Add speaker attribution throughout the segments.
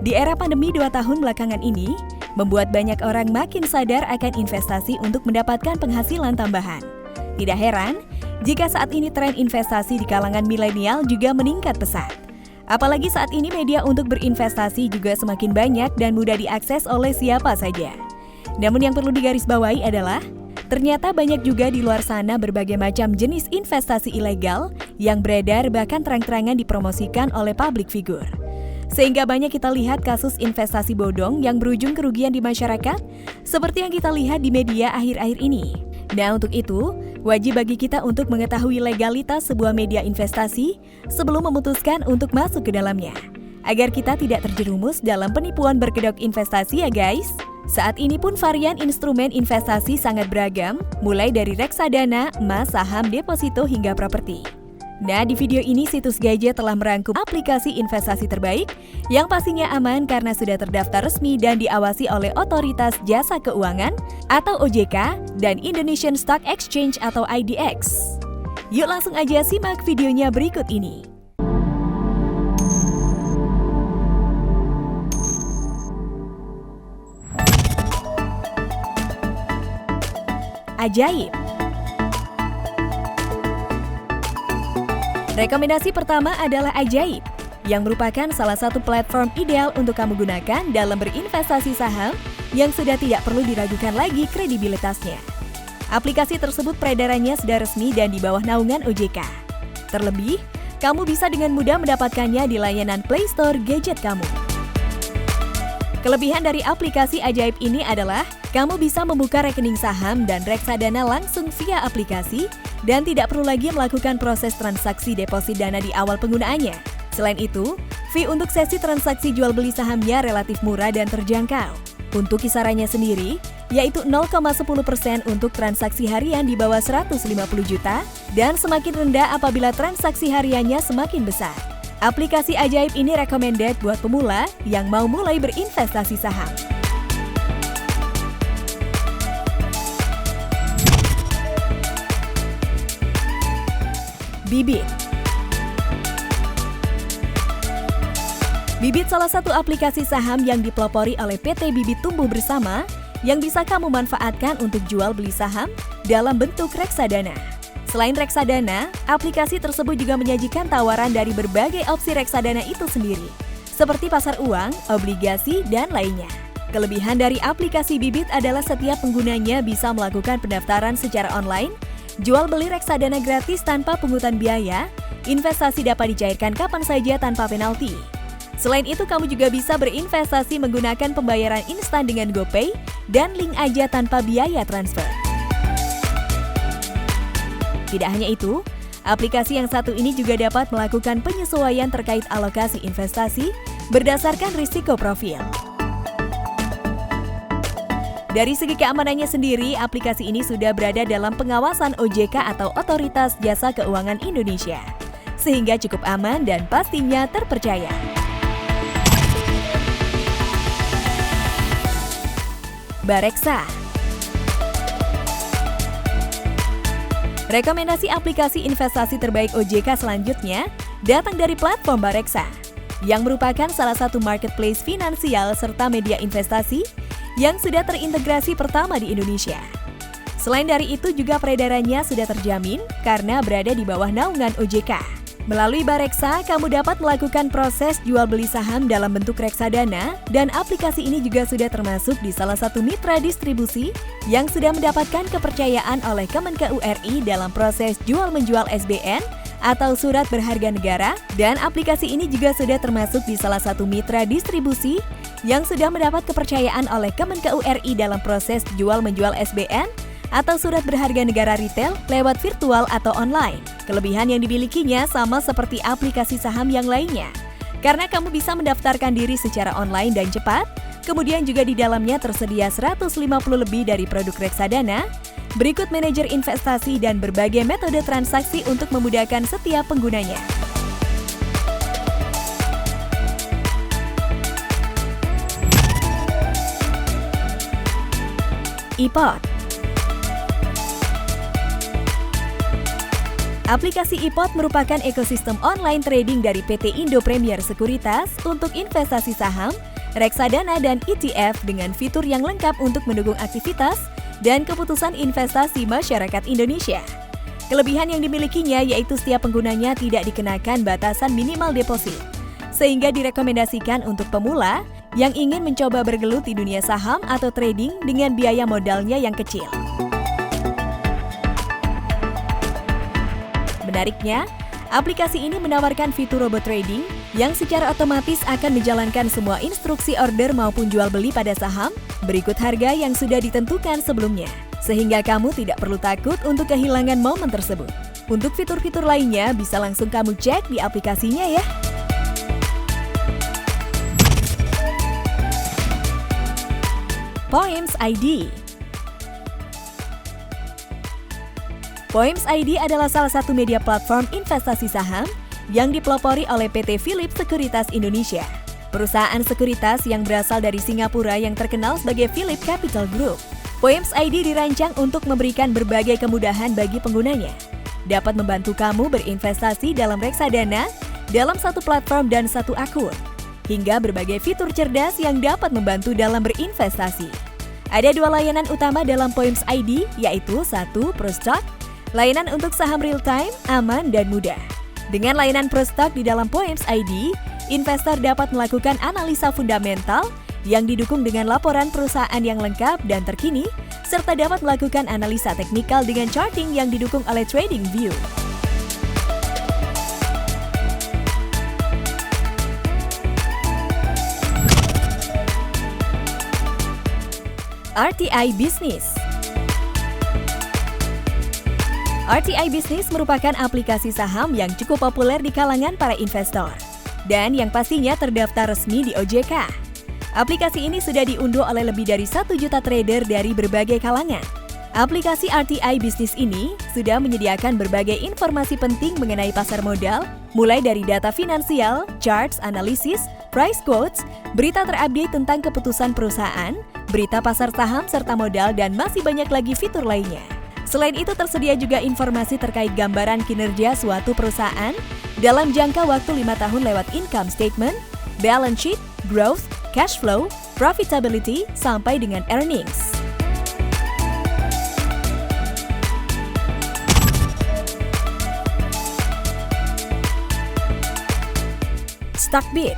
Speaker 1: Di era pandemi 2 tahun belakangan ini, membuat banyak orang makin sadar akan investasi untuk mendapatkan penghasilan tambahan. Tidak heran jika saat ini tren investasi di kalangan milenial juga meningkat pesat. Apalagi saat ini media untuk berinvestasi juga semakin banyak dan mudah diakses oleh siapa saja. Namun yang perlu digarisbawahi adalah, ternyata banyak juga di luar sana berbagai macam jenis investasi ilegal yang beredar bahkan terang-terangan dipromosikan oleh public figure. Sehingga banyak kita lihat kasus investasi bodong yang berujung kerugian di masyarakat, seperti yang kita lihat di media akhir-akhir ini. Nah, untuk itu, wajib bagi kita untuk mengetahui legalitas sebuah media investasi sebelum memutuskan untuk masuk ke dalamnya, agar kita tidak terjerumus dalam penipuan berkedok investasi ya guys. Saat ini pun varian instrumen investasi sangat beragam, mulai dari reksadana, emas, saham, deposito, hingga properti. Nah, di video ini situs Gadget telah merangkum aplikasi investasi terbaik yang pastinya aman karena sudah terdaftar resmi dan diawasi oleh Otoritas Jasa Keuangan atau OJK dan Indonesian Stock Exchange atau IDX. Yuk langsung aja simak videonya berikut ini. Ajaib. Rekomendasi pertama adalah Ajaib, yang merupakan salah satu platform ideal untuk kamu gunakan dalam berinvestasi saham yang sudah tidak perlu diragukan lagi kredibilitasnya. Aplikasi tersebut peredarannya sudah resmi dan di bawah naungan OJK. Terlebih, kamu bisa dengan mudah mendapatkannya di layanan Play Store gadget kamu. Kelebihan dari aplikasi Ajaib ini adalah, kamu bisa membuka rekening saham dan reksadana langsung via aplikasi dan tidak perlu lagi melakukan proses transaksi deposit dana di awal penggunaannya. Selain itu, fee untuk sesi transaksi jual beli sahamnya relatif murah dan terjangkau. Untuk kisarannya sendiri, yaitu 0,10% untuk transaksi harian di bawah 150 juta dan semakin rendah apabila transaksi hariannya semakin besar. Aplikasi Ajaib ini recommended buat pemula yang mau mulai berinvestasi saham. Bibit. Bibit salah satu aplikasi saham yang dipelopori oleh PT Bibit Tumbuh Bersama yang bisa kamu manfaatkan untuk jual beli saham dalam bentuk reksadana. Selain reksadana, aplikasi tersebut juga menyajikan tawaran dari berbagai opsi reksadana itu sendiri, seperti pasar uang, obligasi, dan lainnya. Kelebihan dari aplikasi Bibit adalah setiap penggunanya bisa melakukan pendaftaran secara online, jual beli reksadana gratis tanpa pungutan biaya, investasi dapat dicairkan kapan saja tanpa penalti. Selain itu, kamu juga bisa berinvestasi menggunakan pembayaran instan dengan GoPay dan link aja tanpa biaya transfer. Tidak hanya itu, aplikasi yang satu ini juga dapat melakukan penyesuaian terkait alokasi investasi berdasarkan risiko profil. Dari segi keamanannya sendiri, aplikasi ini sudah berada dalam pengawasan OJK atau Otoritas Jasa Keuangan Indonesia, sehingga cukup aman dan pastinya terpercaya. Bareksa. Rekomendasi aplikasi investasi terbaik OJK selanjutnya datang dari platform Bareksa, yang merupakan salah satu marketplace finansial serta media investasi yang sudah terintegrasi pertama di Indonesia. Selain dari itu juga peredarannya sudah terjamin karena berada di bawah naungan OJK. Melalui Bareksa, kamu dapat melakukan proses jual beli saham dalam bentuk reksadana dan aplikasi ini juga sudah termasuk di salah satu mitra distribusi yang sudah mendapatkan kepercayaan oleh Kemenkeu RI dalam proses jual-menjual SBN atau surat berharga negara, dan aplikasi ini juga sudah termasuk di salah satu mitra distribusi yang sudah mendapat kepercayaan oleh Kemenkeu RI dalam proses jual-menjual SBN atau surat berharga negara retail lewat virtual atau online. Kelebihan yang dimilikinya sama seperti aplikasi saham yang lainnya, karena kamu bisa mendaftarkan diri secara online dan cepat, kemudian juga di dalamnya tersedia 150 lebih dari produk reksadana, berikut manajer investasi dan berbagai metode transaksi untuk memudahkan setiap penggunanya. iPod. Aplikasi iPod merupakan ekosistem online trading dari PT Indo Premier Sekuritas untuk investasi saham, reksadana, dan ETF dengan fitur yang lengkap untuk mendukung aktivitas dan keputusan investasi masyarakat Indonesia. Kelebihan yang dimilikinya yaitu setiap penggunanya tidak dikenakan batasan minimal deposit, sehingga direkomendasikan untuk pemula yang ingin mencoba bergelut di dunia saham atau trading dengan biaya modalnya yang kecil. Menariknya, aplikasi ini menawarkan fitur robot trading yang secara otomatis akan menjalankan semua instruksi order maupun jual beli pada saham berikut harga yang sudah ditentukan sebelumnya, sehingga kamu tidak perlu takut untuk kehilangan momen tersebut. Untuk fitur-fitur lainnya bisa langsung kamu cek di aplikasinya ya. Poems ID. Poems ID adalah salah satu media platform investasi saham yang dipelopori oleh PT Phillip Sekuritas Indonesia, perusahaan sekuritas yang berasal dari Singapura yang terkenal sebagai Phillip Capital Group. Poems ID dirancang untuk memberikan berbagai kemudahan bagi penggunanya, dapat membantu kamu berinvestasi dalam reksadana dalam satu platform dan satu akun, hingga berbagai fitur cerdas yang dapat membantu dalam berinvestasi. Ada dua layanan utama dalam Poems ID, yaitu satu, Prostock, layanan untuk saham real time, aman, dan mudah. Dengan layanan Prostock di dalam Poems ID, investor dapat melakukan analisa fundamental yang didukung dengan laporan perusahaan yang lengkap dan terkini, serta dapat melakukan analisa teknikal dengan charting yang didukung oleh TradingView. RTI Business. RTI Business merupakan aplikasi saham yang cukup populer di kalangan para investor dan yang pastinya terdaftar resmi di OJK. Aplikasi ini sudah diunduh oleh lebih dari 1 juta trader dari berbagai kalangan. Aplikasi RTI Business ini sudah menyediakan berbagai informasi penting mengenai pasar modal, mulai dari data finansial, charts, analisis, price quotes, berita terupdate tentang keputusan perusahaan, berita pasar saham serta modal, dan masih banyak lagi fitur lainnya. Selain itu tersedia juga informasi terkait gambaran kinerja suatu perusahaan dalam jangka waktu 5 tahun lewat income statement, balance sheet, growth, cash flow, profitability, sampai dengan earnings. Stockbit.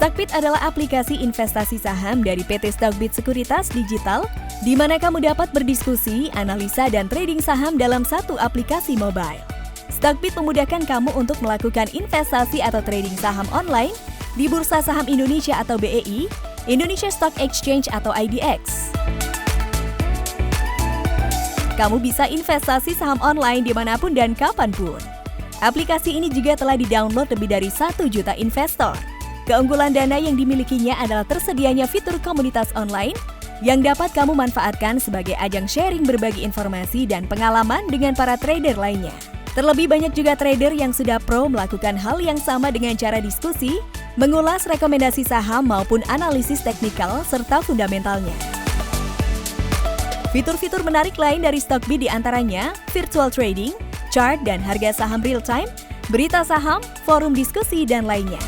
Speaker 1: Stockbit adalah aplikasi investasi saham dari PT Stockbit Sekuritas Digital, di mana kamu dapat berdiskusi, analisa, dan trading saham dalam satu aplikasi mobile. Stockbit memudahkan kamu untuk melakukan investasi atau trading saham online di Bursa Saham Indonesia atau BEI, Indonesia Stock Exchange atau IDX. Kamu bisa investasi saham online dimanapun dan kapanpun. Aplikasi ini juga telah di-download lebih dari 1 juta investor. Keunggulan dana yang dimilikinya adalah tersedianya fitur komunitas online yang dapat kamu manfaatkan sebagai ajang sharing berbagi informasi dan pengalaman dengan para trader lainnya. Terlebih banyak juga trader yang sudah pro melakukan hal yang sama dengan cara diskusi, mengulas rekomendasi saham maupun analisis teknikal serta fundamentalnya. Fitur-fitur menarik lain dari Stockbit diantaranya virtual trading, chart dan harga saham real time, berita saham, forum diskusi, dan lainnya.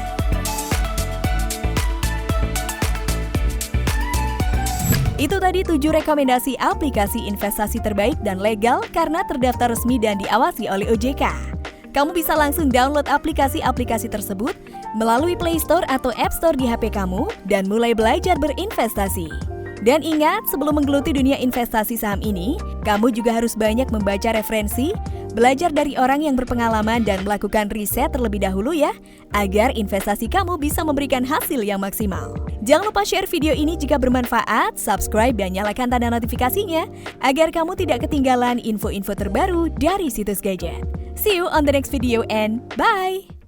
Speaker 1: Itu tadi 7 rekomendasi aplikasi investasi terbaik dan legal karena terdaftar resmi dan diawasi oleh OJK. Kamu bisa langsung download aplikasi-aplikasi tersebut melalui Play Store atau App Store di HP kamu dan mulai belajar berinvestasi. Dan ingat, sebelum menggeluti dunia investasi saham ini, kamu juga harus banyak membaca referensi, belajar dari orang yang berpengalaman dan melakukan riset terlebih dahulu ya, agar investasi kamu bisa memberikan hasil yang maksimal. Jangan lupa share video ini jika bermanfaat, subscribe dan nyalakan tanda notifikasinya agar kamu tidak ketinggalan info-info terbaru dari Situs Gadget. See you on the next video and bye!